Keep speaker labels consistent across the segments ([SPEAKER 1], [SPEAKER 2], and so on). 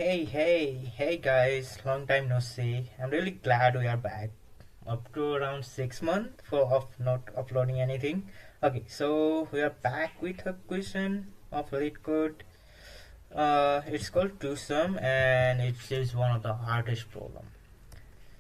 [SPEAKER 1] Hey guys, long time no see. I'm really glad we are back. Up to around 6 months of not uploading anything. Okay, so we are back with a question of LeetCode. It's called twosome and it is one of the hardest problem.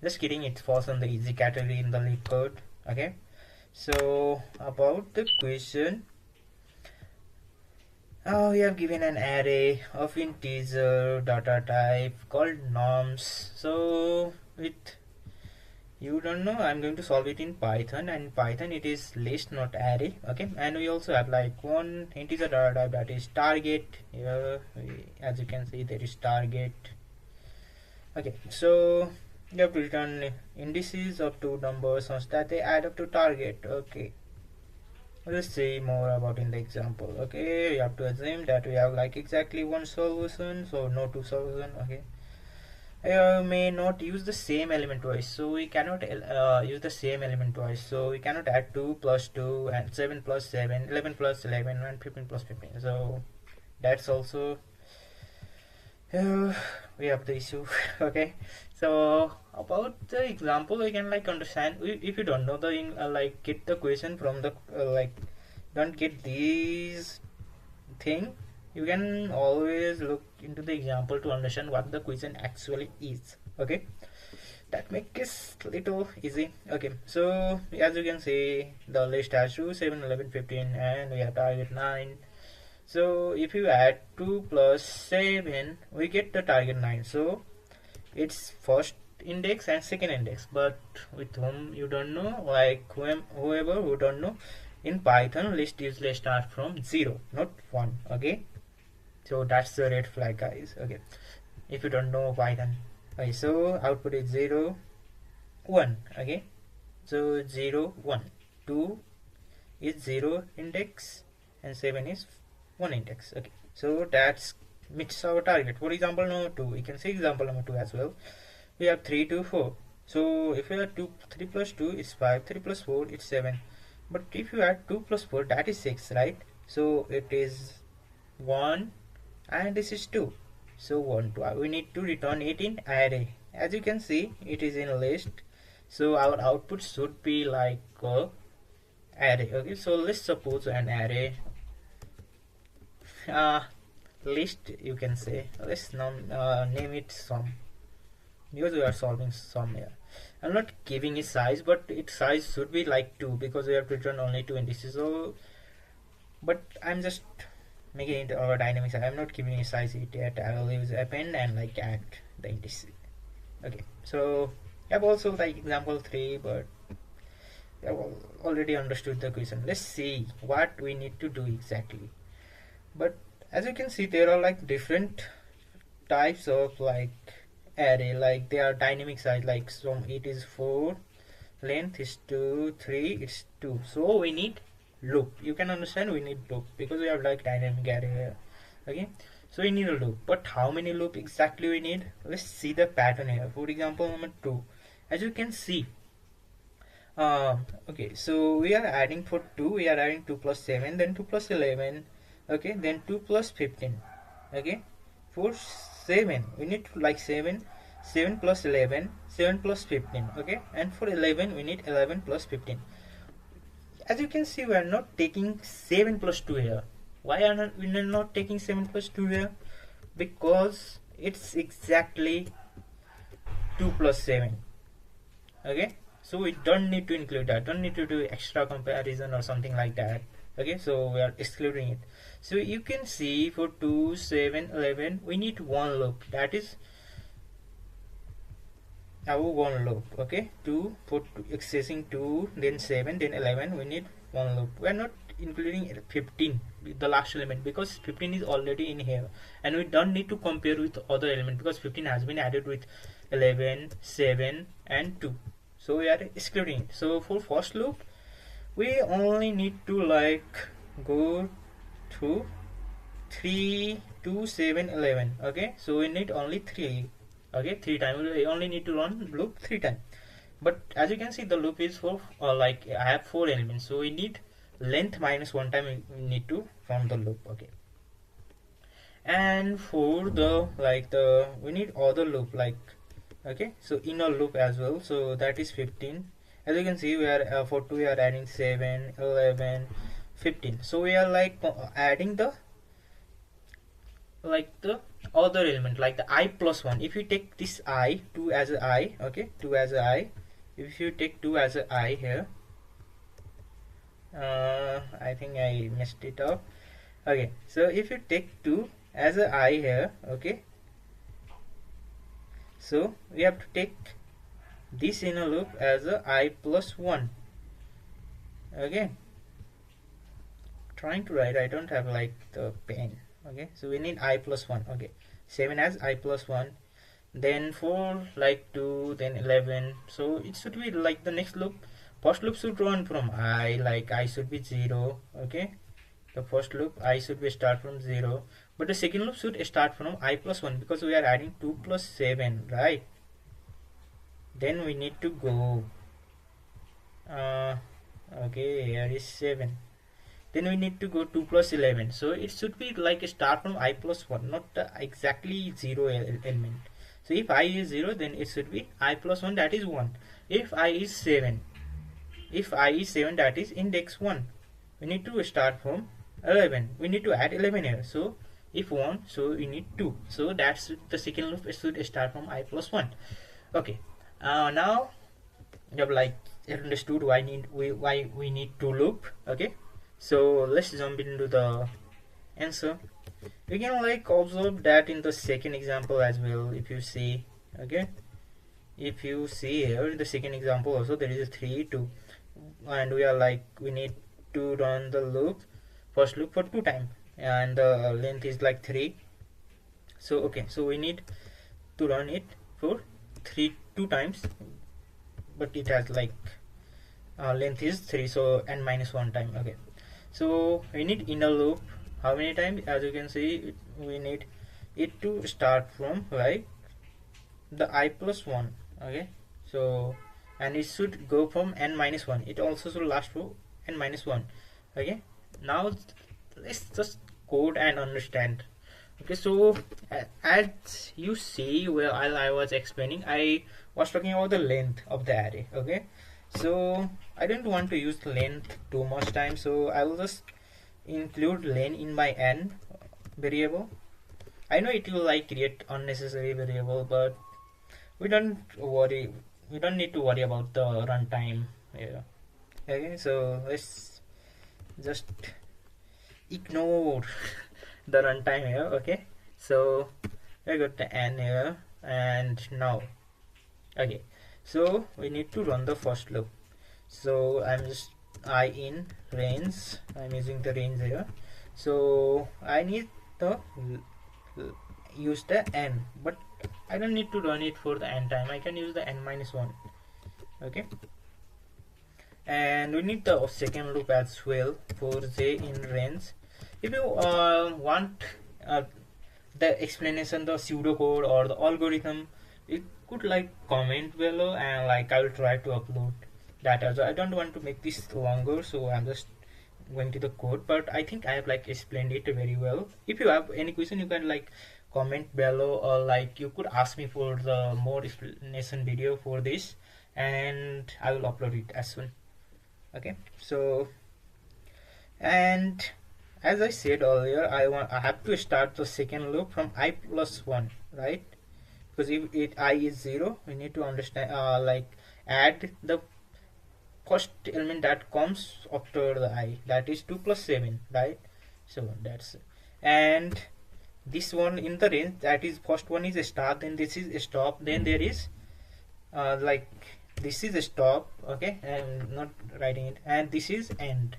[SPEAKER 1] Just kidding, it falls on the easy category in the LeetCode. Okay, so about the question, we have given an array of integer data type called norms. So with you don't know, I'm going to solve it in Python, and Python it is list not array. Okay, and we also have like one integer data type, that is target. Here as you can see, there is target. Okay, so you have to return indices of two numbers such that they add up to target. Okay, let's see more about in the example. Okay, we have to assume that we have like exactly one solution, so no two solution. Okay, may not use the same element twice, so we cannot use the same element twice, so we cannot add 2 plus 2 and 7 plus 7, 11 plus 11 and 15 plus 15. So that's also we have the issue. Okay, so about the example, we can like understand, if you don't know the like get the question from the like don't get these thing, you can always look into the example to understand what the question actually is. Okay, that makes it little easy. Okay, so as you can see, the list has 2, 7, 11, 15, and we have target 9. So if you add 2 plus 7, we get the target 9. So it's first index and second index, but with whom you don't know, like whoever who don't know, in Python list usually start from 0, not 1. Okay, so that's the red flag, guys. Okay, if you don't know Python. Okay, so output is 0 1. Okay, so 0 1, 2 is 0 index and 7 is 1 index. Okay, so that's meets our target. For example number 2, we can see example number 2 as well. We have 3 2 4. So if you add 3 plus 2 is 5, 3 plus 4 is 7, but if you add 2 plus 4, that is 6, right? So it is 1 and this is 2. So 1 2, we need to return it in array. As you can see, it is in a list, so our output should be like array. Okay, so let's suppose an array list, you can say. Let's name it sum, because we are solving sum here. I'm not giving its size, but its size should be like 2, because we have to return only 2 indices. So but I'm just making it our dynamic size. I'm not giving a size it yet. I will use append and like add the indices. Okay, so I have also like example 3, but I have already understood the question. Let's see what we need to do exactly. But as you can see, there are like different types of like array, like they are dynamic size, like some it is 4, length is 2, 3 it's 2. So we need loop. You can understand we need loop because we have like dynamic array here. Okay, so we need a loop, but how many loop exactly we need? Let's see the pattern here. For example number 2, as you can see, okay, so we are adding for 2, we are adding 2 plus 7, then 2 plus 11, okay, then 2 plus 15. Okay, for 7 we need to like 7 plus 11, 7 plus 15. Okay, and for 11 we need 11 plus 15. As you can see, we are not taking 7 plus 2 here. Why are we not taking 7 plus 2 here? Because it's exactly 2 plus 7. Okay, so we don't need to include that, don't need to do extra comparison or something like that. Okay, so we are excluding it. So you can see for 2 7 11 we need one loop, that is our one loop. Okay, 2 for accessing 2, then 7, then 11, we need one loop. We are not including 15, the last element, because 15 is already in here, and we don't need to compare with other element because 15 has been added with 11, 7 and 2, so we are excluding it. So for first loop we only need to like go to 3 2 7 11. Okay, so we need only 3. Okay, 3 times we only need to run loop 3 times. But as you can see, the loop is for like I have 4 elements, so we need length minus 1 time we need to run the loop. Okay, And for the the we need other loop okay, so inner loop as well, so that is 15. As you can see, we are for 2 we are adding 7, 11, 15. So we are adding the the other element like the I plus 1. If you take this I, 2 as a I, okay, 2 as a I, if you take 2 as a I here, I think I messed it up. Okay, so if you take 2 as a I here, okay, so we have to take this inner loop as a I plus 1. Okay, trying to write, I don't have the pen. Okay, so we need I plus 1. Okay, 7 as I plus 1, then 4 2, then 11. So it should be the next loop. First loop should run from I, I should be 0. Okay, the first loop I should be start from 0, but the second loop should start from I plus 1 because we are adding 2 plus 7, right? Then we need to go okay, here is 7. Then we need to go 2 plus 11, so it should be start from I plus 1, not exactly 0 element. So if I is 0, then it should be I plus 1, that is 1. If I is 7, that is index 1, we need to start from 11. We need to add 11 here. So if 1, so we need 2. So that's the second loop should start from I plus 1. Okay, now you have understood why we need to loop. Okay, so let's jump into the answer. We can observe that in the second example as well. If you see, okay, if you see here in the second example also, there is a 3, 2, and we are we need to run the loop, first loop for 2 times, and the length is 3. So okay, so we need to run it for 2 times, but it has length is 3, so n minus 1 time. Okay, so we need inner loop. How many times? As you can see, we need it to start from the I plus 1. Okay, so and it should go from n minus 1. It also should last for n minus 1. Okay, now let's just code and understand. Okay, so as you see, while I was explaining, I was talking about the length of the array. Okay, so I don't want to use length too much time, so I will just include len in my n variable. I know it will create unnecessary variable, but we don't need to worry about the runtime here. Okay, so let's just ignore the runtime here. Okay, so I got the n here, and now okay, so we need to run the first loop. So I'm just I in range, I'm using the range here, so I need to use the n, but I don't need to run it for the n time. I can use the n minus 1. Okay, and we need the second loop as well for j in range. If you want the explanation, the pseudocode or the algorithm, you could comment below, and I will try to upload that as well. I don't want to make this longer, so I'm just going to the code, but I think I have explained it very well. If you have any question, you can comment below, or you could ask me for the more explanation video for this, and I will upload it as soon. Okay, so, and as I said earlier, I have to start the second loop from I plus 1, right? Because if I is 0, we need to understand add the first element that comes after the I, that is 2 plus 7, right? So that's, and this one in the range, that is first one is a start, then this is a stop, then there is this is a stop. Okay, I'm not writing it, and this is end,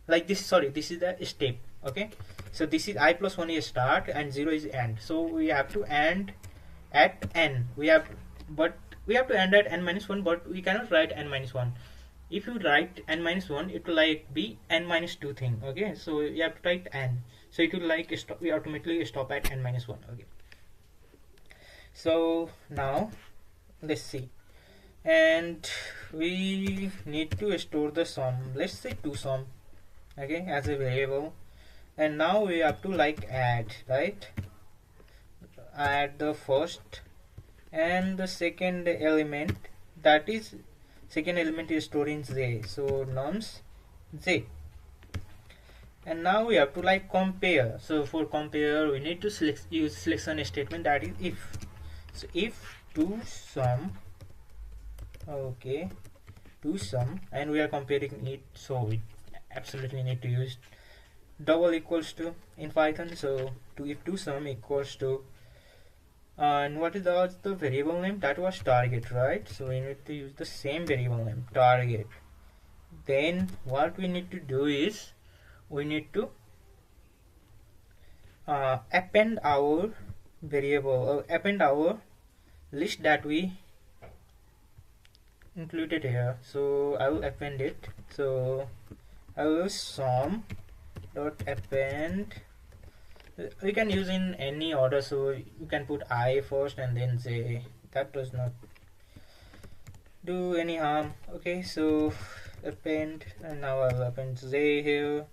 [SPEAKER 1] this, sorry, this is the step. Okay, so this is I plus 1 is start and 0 is end, so we have to end at n. We have to end at n minus 1, but we cannot write n minus 1. If you write n minus 1, it will be n minus 2 thing. Okay, so you have to write n, so it will stop, we automatically stop at n minus 1. Okay, so now let's see, and we need to store the sum, let's say 2 sum, okay, as a variable, and now we have to like add, right? Add the first and the second element, that is second element is stored in j, so nums j. And now we have to like compare. So for compare we need to use selection statement, that is if. So if to sum, okay, to sum, and we are comparing it, so we absolutely need to use double equals to in Python. So to if to sum equals to, and what is the variable name? That was target, right? So we need to use the same variable name, target. Then what we need to do is we need to append our variable, append our list that we included here. So I will append it. So I will sum dot append. We can use in any order, so you can put I first and then j. That does not do any harm. Okay, so append, and now I will append j here,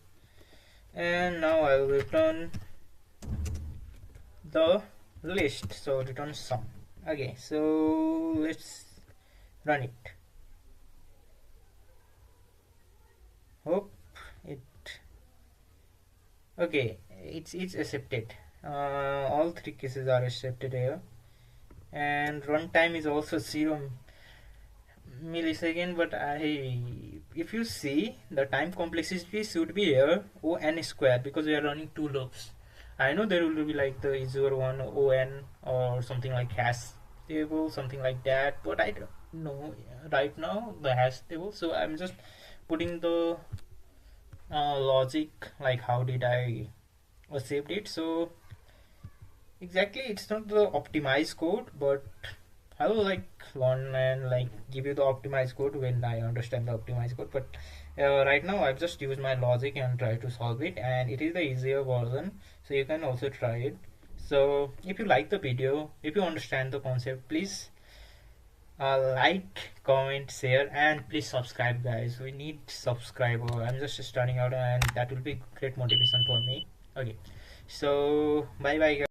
[SPEAKER 1] and now I will return the list, so return sum. Okay, so let's run it. Hope it, okay, it's accepted. All three cases are accepted here, and runtime is also 0 millisecond, but if you see, the time complexity should be here on square, because we are running two loops. I know there will be like the easier one, on or something like hash table, something like that, but I don't know right now the hash table. So I'm just putting the logic, like how did I saved it. So exactly, it's not the optimized code, but I will like learn and like give you the optimized code when I understand the optimized code. But right now I've just used my logic and try to solve it, and it is the easier version, so you can also try it. So if you like the video, if you understand the concept, please like, comment, share, and please subscribe, guys. We need subscriber. I'm just starting out, and that will be great motivation for me. Okay, so bye bye, guys.